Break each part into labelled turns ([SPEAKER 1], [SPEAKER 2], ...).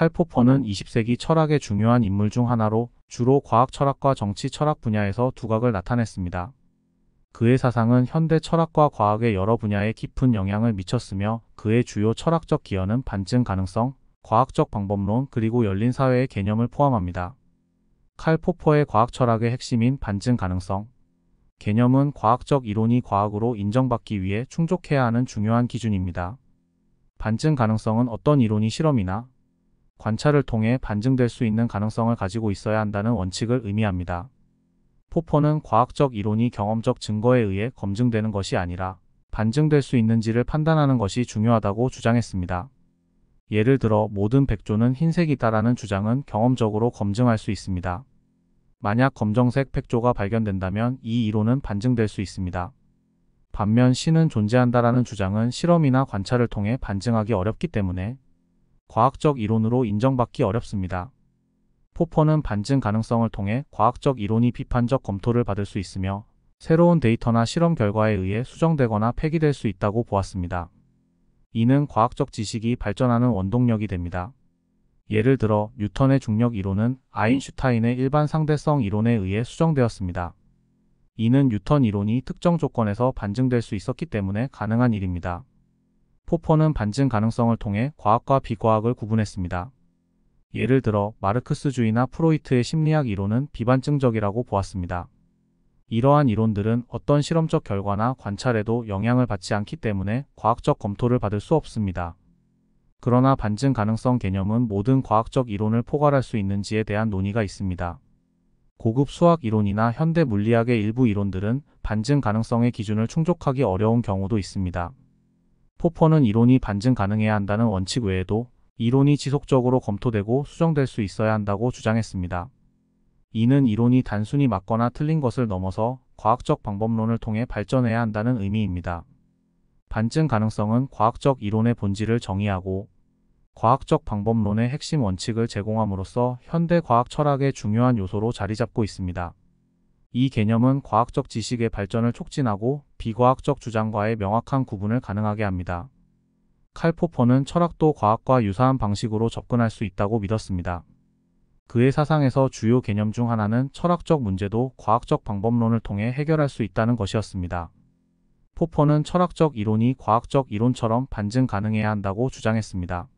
[SPEAKER 1] 칼 포퍼는 20세기 철학의 중요한 인물 중 하나로 주로 과학 철학과 정치 철학 분야에서 두각을 나타냈습니다. 그의 사상은 현대 철학과 과학의 여러 분야에 깊은 영향을 미쳤으며 그의 주요 철학적 기여는 반증 가능성, 과학적 방법론 그리고 열린 사회의 개념을 포함합니다. 칼 포퍼의 과학 철학의 핵심인 반증 가능성 개념은 과학적 이론이 과학으로 인정받기 위해 충족해야 하는 중요한 기준입니다. 반증 가능성은 어떤 이론이 실험이나 관찰을 통해 반증될 수 있는 가능성을 가지고 있어야 한다는 원칙을 의미합니다. 포퍼는 과학적 이론이 경험적 증거에 의해 검증되는 것이 아니라 반증될 수 있는지를 판단하는 것이 중요하다고 주장했습니다. 예를 들어 모든 백조는 흰색이다라는 주장은 경험적으로 검증할 수 있습니다. 만약 검정색 백조가 발견된다면 이 이론은 반증될 수 있습니다. 반면 신은 존재한다라는 주장은 실험이나 관찰을 통해 반증하기 어렵기 때문에 과학적 이론으로 인정받기 어렵습니다. 포퍼는 반증 가능성을 통해 과학적 이론이 비판적 검토를 받을 수 있으며 새로운 데이터나 실험 결과에 의해 수정되거나 폐기될 수 있다고 보았습니다. 이는 과학적 지식이 발전하는 원동력이 됩니다. 예를 들어 뉴턴의 중력 이론은 아인슈타인의 일반 상대성 이론에 의해 수정되었습니다. 이는 뉴턴 이론이 특정 조건에서 반증될 수 있었기 때문에 가능한 일입니다. 포퍼는 반증 가능성을 통해 과학과 비과학을 구분했습니다. 예를 들어 마르크스주의나 프로이트의 심리학 이론은 비반증적이라고 보았습니다. 이러한 이론들은 어떤 실험적 결과나 관찰에도 영향을 받지 않기 때문에 과학적 검토를 받을 수 없습니다. 그러나 반증 가능성 개념은 모든 과학적 이론을 포괄할 수 있는지에 대한 논의가 있습니다. 고급 수학 이론이나 현대 물리학의 일부 이론들은 반증 가능성의 기준을 충족하기 어려운 경우도 있습니다. 포퍼는 이론이 반증 가능해야 한다는 원칙 외에도 이론이 지속적으로 검토되고 수정될 수 있어야 한다고 주장했습니다. 이는 이론이 단순히 맞거나 틀린 것을 넘어서 과학적 방법론을 통해 발전해야 한다는 의미입니다. 반증 가능성은 과학적 이론의 본질을 정의하고 과학적 방법론의 핵심 원칙을 제공함으로써 현대 과학 철학의 중요한 요소로 자리 잡고 있습니다. 이 개념은 과학적 지식의 발전을 촉진하고 비과학적 주장과의 명확한 구분을 가능하게 합니다. 칼 포퍼는 철학도 과학과 유사한 방식으로 접근할 수 있다고 믿었습니다. 그의 사상에서 주요 개념 중 하나는 철학적 문제도 과학적 방법론을 통해 해결할 수 있다는 것이었습니다. 포퍼는 철학적 이론이 과학적 이론처럼 반증 가능해야 한다고 주장했습니다.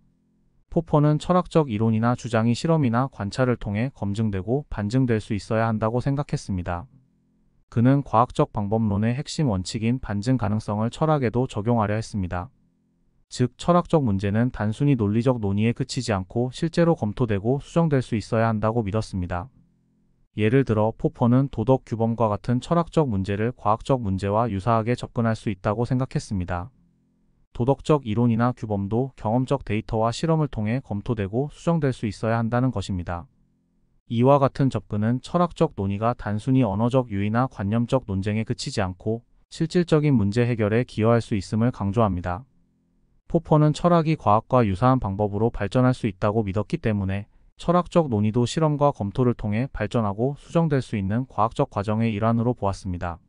[SPEAKER 1] 포퍼는 철학적 이론이나 주장이 실험이나 관찰을 통해 검증되고 반증될 수 있어야 한다고 생각했습니다. 그는 과학적 방법론의 핵심 원칙인 반증 가능성을 철학에도 적용하려 했습니다. 즉, 철학적 문제는 단순히 논리적 논의에 그치지 않고 실제로 검토되고 수정될 수 있어야 한다고 믿었습니다. 예를 들어 포퍼는 도덕 규범과 같은 철학적 문제를 과학적 문제와 유사하게 접근할 수 있다고 생각했습니다. 도덕적 이론이나 규범도 경험적 데이터와 실험을 통해 검토되고 수정될 수 있어야 한다는 것입니다. 이와 같은 접근은 철학적 논의가 단순히 언어적 유의나 관념적 논쟁에 그치지 않고 실질적인 문제 해결에 기여할 수 있음을 강조합니다. 포퍼는 철학이 과학과 유사한 방법으로 발전할 수 있다고 믿었기 때문에 철학적 논의도 실험과 검토를 통해 발전하고 수정될 수 있는 과학적 과정의 일환으로 보았습니다.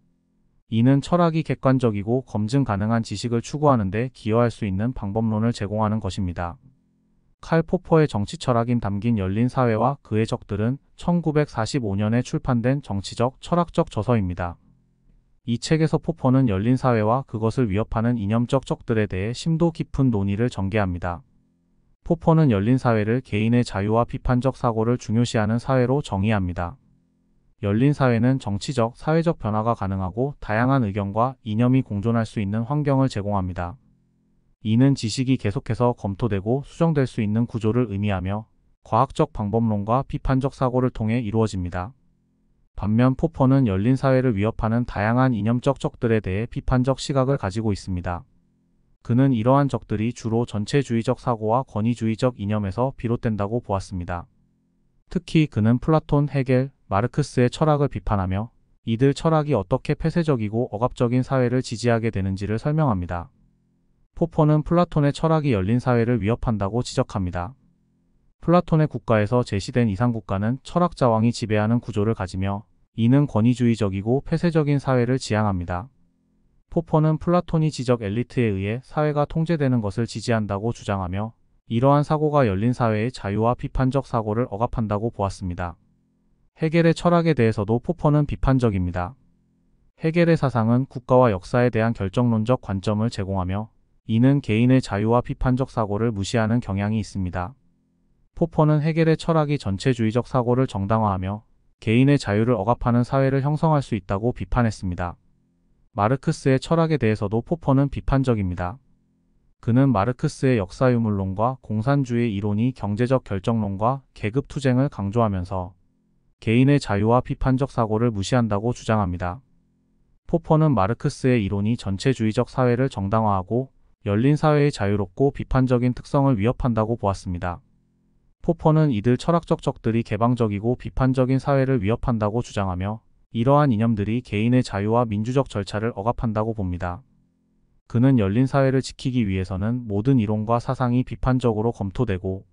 [SPEAKER 1] 이는 철학이 객관적이고 검증 가능한 지식을 추구하는 데 기여할 수 있는 방법론을 제공하는 것입니다. 칼 포퍼의 정치 철학인 담긴 열린 사회와 그의 적들은 1945년에 출판된 정치적, 철학적 저서입니다. 이 책에서 포퍼는 열린 사회와 그것을 위협하는 이념적 적들에 대해 심도 깊은 논의를 전개합니다. 포퍼는 열린 사회를 개인의 자유와 비판적 사고를 중요시하는 사회로 정의합니다. 열린 사회는 정치적, 사회적 변화가 가능하고 다양한 의견과 이념이 공존할 수 있는 환경을 제공합니다. 이는 지식이 계속해서 검토되고 수정될 수 있는 구조를 의미하며 과학적 방법론과 비판적 사고를 통해 이루어집니다. 반면 포퍼는 열린 사회를 위협하는 다양한 이념적 적들에 대해 비판적 시각을 가지고 있습니다. 그는 이러한 적들이 주로 전체주의적 사고와 권위주의적 이념에서 비롯된다고 보았습니다. 특히 그는 플라톤, 헤겔, 마르크스의 철학을 비판하며 이들 철학이 어떻게 폐쇄적이고 억압적인 사회를 지지하게 되는지를 설명합니다. 포퍼는 플라톤의 철학이 열린 사회를 위협한다고 지적합니다. 플라톤의 국가에서 제시된 이상국가는 철학자왕이 지배하는 구조를 가지며 이는 권위주의적이고 폐쇄적인 사회를 지향합니다. 포퍼는 플라톤이 지적 엘리트에 의해 사회가 통제되는 것을 지지한다고 주장하며 이러한 사고가 열린 사회의 자유와 비판적 사고를 억압한다고 보았습니다. 헤겔의 철학에 대해서도 포퍼는 비판적입니다. 헤겔의 사상은 국가와 역사에 대한 결정론적 관점을 제공하며 이는 개인의 자유와 비판적 사고를 무시하는 경향이 있습니다. 포퍼는 헤겔의 철학이 전체주의적 사고를 정당화하며 개인의 자유를 억압하는 사회를 형성할 수 있다고 비판했습니다. 마르크스의 철학에 대해서도 포퍼는 비판적입니다. 그는 마르크스의 역사유물론과 공산주의 이론이 경제적 결정론과 계급투쟁을 강조하면서 개인의 자유와 비판적 사고를 무시한다고 주장합니다. 포퍼는 마르크스의 이론이 전체주의적 사회를 정당화하고 열린 사회의 자유롭고 비판적인 특성을 위협한다고 보았습니다. 포퍼는 이들 철학적 적들이 개방적이고 비판적인 사회를 위협한다고 주장하며 이러한 이념들이 개인의 자유와 민주적 절차를 억압한다고 봅니다. 그는 열린 사회를 지키기 위해서는 모든 이론과 사상이 비판적으로 검토되고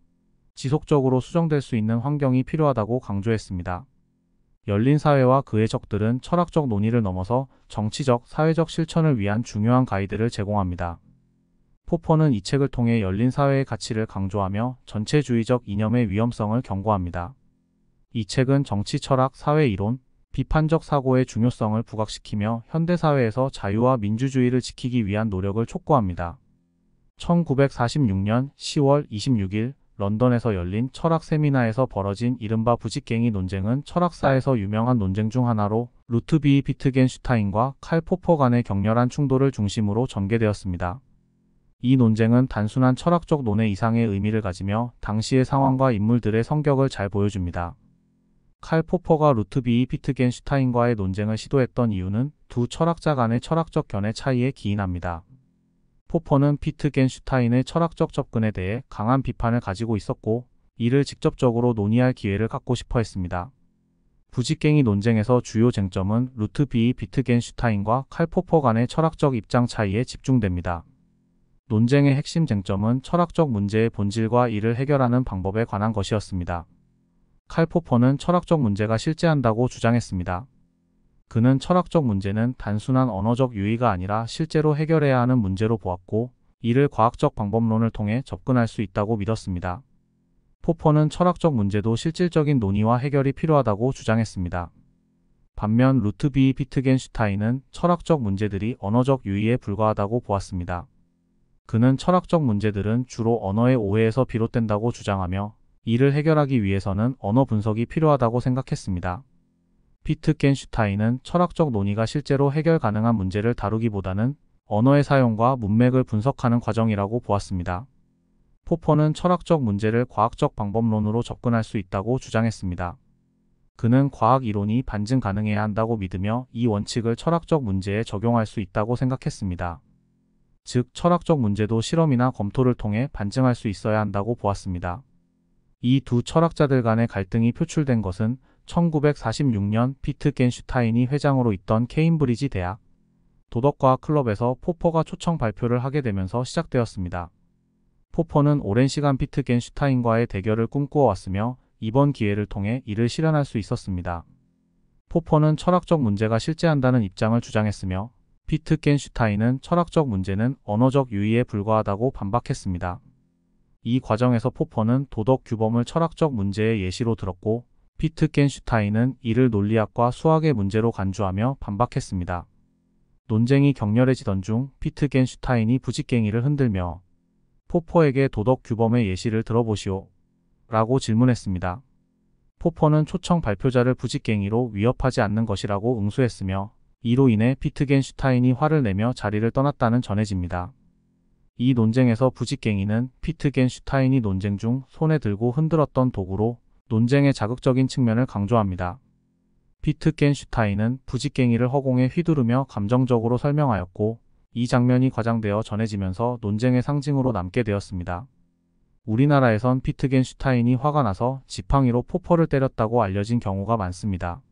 [SPEAKER 1] 지속적으로 수정될 수 있는 환경이 필요하다고 강조했습니다. 열린 사회와 그의 적들은 철학적 논의를 넘어서 정치적, 사회적 실천을 위한 중요한 가이드를 제공합니다. 포퍼는 이 책을 통해 열린 사회의 가치를 강조하며 전체주의적 이념의 위험성을 경고합니다. 이 책은 정치 철학, 사회 이론, 비판적 사고의 중요성을 부각시키며 현대사회에서 자유와 민주주의를 지키기 위한 노력을 촉구합니다. 1946년 10월 26일 런던에서 열린 철학 세미나에서 벌어진 이른바 부직갱이 논쟁은 철학사에서 유명한 논쟁 중 하나로 루트비 비트겐슈타인과 칼 포퍼 간의 격렬한 충돌을 중심으로 전개되었습니다. 이 논쟁은 단순한 철학적 논의 이상의 의미를 가지며 당시의 상황과 인물들의 성격을 잘 보여줍니다. 칼 포퍼가 루트비 비트겐슈타인과의 논쟁을 시도했던 이유는 두 철학자 간의 철학적 견해 차이에 기인합니다. 포퍼는 비트겐슈타인의 철학적 접근에 대해 강한 비판을 가지고 있었고 이를 직접적으로 논의할 기회를 갖고 싶어 했습니다. 부직갱이 논쟁에서 주요 쟁점은 루트비 비트겐슈타인과 칼 포퍼 간의 철학적 입장 차이에 집중됩니다. 논쟁의 핵심 쟁점은 철학적 문제의 본질과 이를 해결하는 방법에 관한 것이었습니다. 칼 포퍼는 철학적 문제가 실제한다고 주장했습니다. 그는 철학적 문제는 단순한 언어적 유의가 아니라 실제로 해결해야 하는 문제로 보았고 이를 과학적 방법론을 통해 접근할 수 있다고 믿었습니다. 포퍼는 철학적 문제도 실질적인 논의와 해결이 필요하다고 주장했습니다. 반면 루트비 비트겐슈타인은 철학적 문제들이 언어적 유의에 불과하다고 보았습니다. 그는 철학적 문제들은 주로 언어의 오해에서 비롯된다고 주장하며 이를 해결하기 위해서는 언어 분석이 필요하다고 생각했습니다. 비트겐슈타인은 철학적 논의가 실제로 해결 가능한 문제를 다루기보다는 언어의 사용과 문맥을 분석하는 과정이라고 보았습니다. 포퍼는 철학적 문제를 과학적 방법론으로 접근할 수 있다고 주장했습니다. 그는 과학 이론이 반증 가능해야 한다고 믿으며 이 원칙을 철학적 문제에 적용할 수 있다고 생각했습니다. 즉, 철학적 문제도 실험이나 검토를 통해 반증할 수 있어야 한다고 보았습니다. 이 두 철학자들 간의 갈등이 표출된 것은 1946년 비트겐슈타인이 회장으로 있던 케임브리지 대학 도덕과학 클럽에서 포퍼가 초청 발표를 하게 되면서 시작되었습니다. 포퍼는 오랜 시간 비트겐슈타인과의 대결을 꿈꾸어 왔으며 이번 기회를 통해 이를 실현할 수 있었습니다. 포퍼는 철학적 문제가 실제한다는 입장을 주장했으며 비트겐슈타인은 철학적 문제는 언어적 유의에 불과하다고 반박했습니다. 이 과정에서 포퍼는 도덕 규범을 철학적 문제의 예시로 들었고 비트겐슈타인은 이를 논리학과 수학의 문제로 간주하며 반박했습니다. 논쟁이 격렬해지던 중 비트겐슈타인이 부직갱이를 흔들며 포퍼에게 도덕 규범의 예시를 들어보시오 라고 질문했습니다. 포퍼는 초청 발표자를 부직갱이로 위협하지 않는 것이라고 응수했으며 이로 인해 비트겐슈타인이 화를 내며 자리를 떠났다는 전해집니다. 이 논쟁에서 부직갱이는 비트겐슈타인이 논쟁 중 손에 들고 흔들었던 도구로 논쟁의 자극적인 측면을 강조합니다. 비트겐슈타인은 부직갱이를 허공에 휘두르며 감정적으로 설명하였고 이 장면이 과장되어 전해지면서 논쟁의 상징으로 남게 되었습니다. 우리나라에선 비트겐슈타인이 화가 나서 지팡이로 포퍼를 때렸다고 알려진 경우가 많습니다.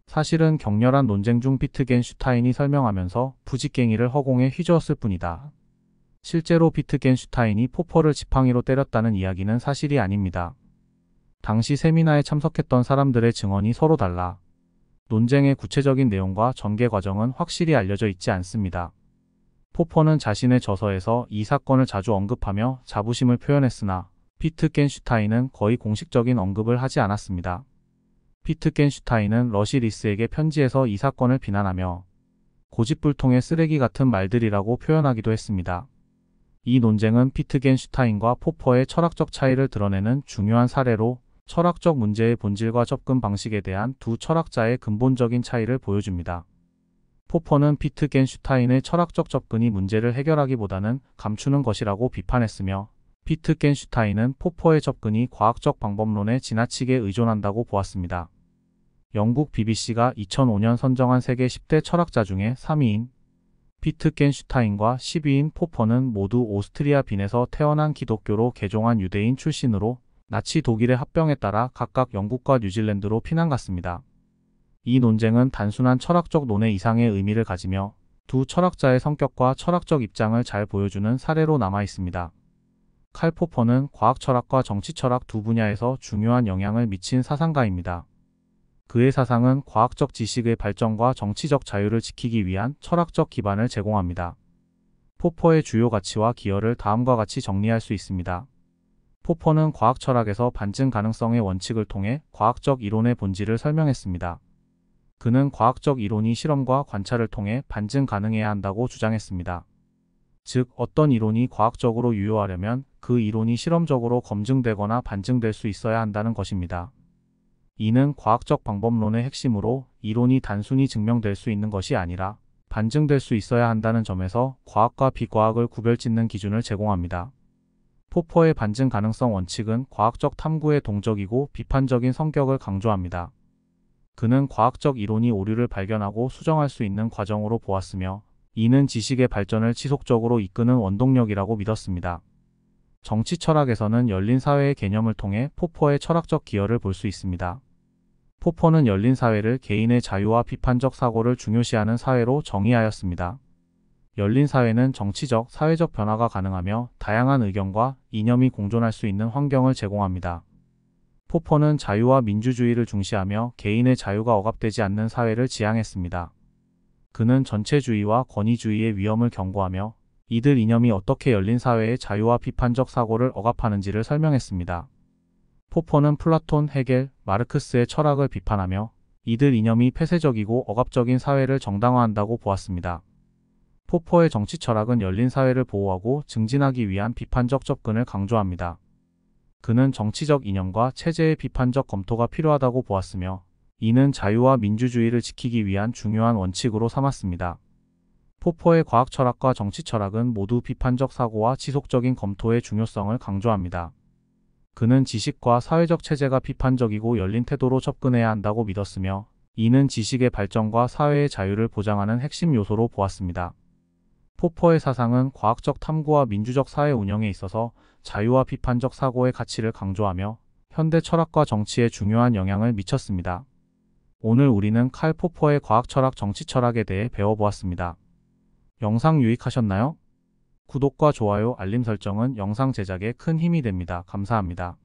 [SPEAKER 1] 사실은 격렬한 논쟁 중 비트겐슈타인이 설명하면서 부직갱이를 허공에 휘저었을 뿐이다. 실제로 비트겐슈타인이 포퍼를 지팡이로 때렸다는 이야기는 사실이 아닙니다. 당시 세미나에 참석했던 사람들의 증언이 서로 달라 논쟁의 구체적인 내용과 전개 과정은 확실히 알려져 있지 않습니다. 포퍼는 자신의 저서에서 이 사건을 자주 언급하며 자부심을 표현했으나 피트겐슈타인은 거의 공식적인 언급을 하지 않았습니다. 피트겐슈타인은 러시 리스에게 편지에서 이 사건을 비난하며 고집불통의 쓰레기 같은 말들이라고 표현하기도 했습니다. 이 논쟁은 피트겐슈타인과 포퍼의 철학적 차이를 드러내는 중요한 사례로 철학적 문제의 본질과 접근 방식에 대한 두 철학자의 근본적인 차이를 보여줍니다. 포퍼는 피트겐슈타인의 철학적 접근이 문제를 해결하기보다는 감추는 것이라고 비판했으며 피트겐슈타인은 포퍼의 접근이 과학적 방법론에 지나치게 의존한다고 보았습니다. 영국 BBC가 2005년 선정한 세계 10대 철학자 중에 3위인 피트겐슈타인과 10위인 포퍼는 모두 오스트리아 빈에서 태어난 기독교로 개종한 유대인 출신으로 나치 독일의 합병에 따라 각각 영국과 뉴질랜드로 피난 갔습니다. 이 논쟁은 단순한 철학적 논의 이상의 의미를 가지며 두 철학자의 성격과 철학적 입장을 잘 보여주는 사례로 남아 있습니다. 칼 포퍼는 과학 철학과 정치 철학 두 분야에서 중요한 영향을 미친 사상가입니다. 그의 사상은 과학적 지식의 발전과 정치적 자유를 지키기 위한 철학적 기반을 제공합니다. 포퍼의 주요 가치와 기여를 다음과 같이 정리할 수 있습니다. 포퍼는 과학 철학에서 반증 가능성의 원칙을 통해 과학적 이론의 본질을 설명했습니다. 그는 과학적 이론이 실험과 관찰을 통해 반증 가능해야 한다고 주장했습니다. 즉, 어떤 이론이 과학적으로 유효하려면 그 이론이 실험적으로 검증되거나 반증될 수 있어야 한다는 것입니다. 이는 과학적 방법론의 핵심으로 이론이 단순히 증명될 수 있는 것이 아니라 반증될 수 있어야 한다는 점에서 과학과 비과학을 구별짓는 기준을 제공합니다. 포퍼의 반증 가능성 원칙은 과학적 탐구의 동적이고 비판적인 성격을 강조합니다. 그는 과학적 이론이 오류를 발견하고 수정할 수 있는 과정으로 보았으며 이는 지식의 발전을 지속적으로 이끄는 원동력이라고 믿었습니다. 정치 철학에서는 열린 사회의 개념을 통해 포퍼의 철학적 기여를 볼 수 있습니다. 포퍼는 열린 사회를 개인의 자유와 비판적 사고를 중요시하는 사회로 정의하였습니다. 열린 사회는 정치적, 사회적 변화가 가능하며 다양한 의견과 이념이 공존할 수 있는 환경을 제공합니다. 포퍼는 자유와 민주주의를 중시하며 개인의 자유가 억압되지 않는 사회를 지향했습니다. 그는 전체주의와 권위주의의 위험을 경고하며 이들 이념이 어떻게 열린 사회의 자유와 비판적 사고를 억압하는지를 설명했습니다. 포퍼는 플라톤, 헤겔, 마르크스의 철학을 비판하며 이들 이념이 폐쇄적이고 억압적인 사회를 정당화한다고 보았습니다. 포퍼의 정치 철학은 열린 사회를 보호하고 증진하기 위한 비판적 접근을 강조합니다. 그는 정치적 이념과 체제의 비판적 검토가 필요하다고 보았으며 이는 자유와 민주주의를 지키기 위한 중요한 원칙으로 삼았습니다. 포퍼의 과학 철학과 정치 철학은 모두 비판적 사고와 지속적인 검토의 중요성을 강조합니다. 그는 지식과 사회적 체제가 비판적이고 열린 태도로 접근해야 한다고 믿었으며 이는 지식의 발전과 사회의 자유를 보장하는 핵심 요소로 보았습니다. 포퍼의 사상은 과학적 탐구와 민주적 사회 운영에 있어서 자유와 비판적 사고의 가치를 강조하며 현대 철학과 정치에 중요한 영향을 미쳤습니다. 오늘 우리는 칼 포퍼의 과학 철학, 정치 철학에 대해 배워보았습니다. 영상 유익하셨나요? 구독과 좋아요, 알림 설정은 영상 제작에 큰 힘이 됩니다. 감사합니다.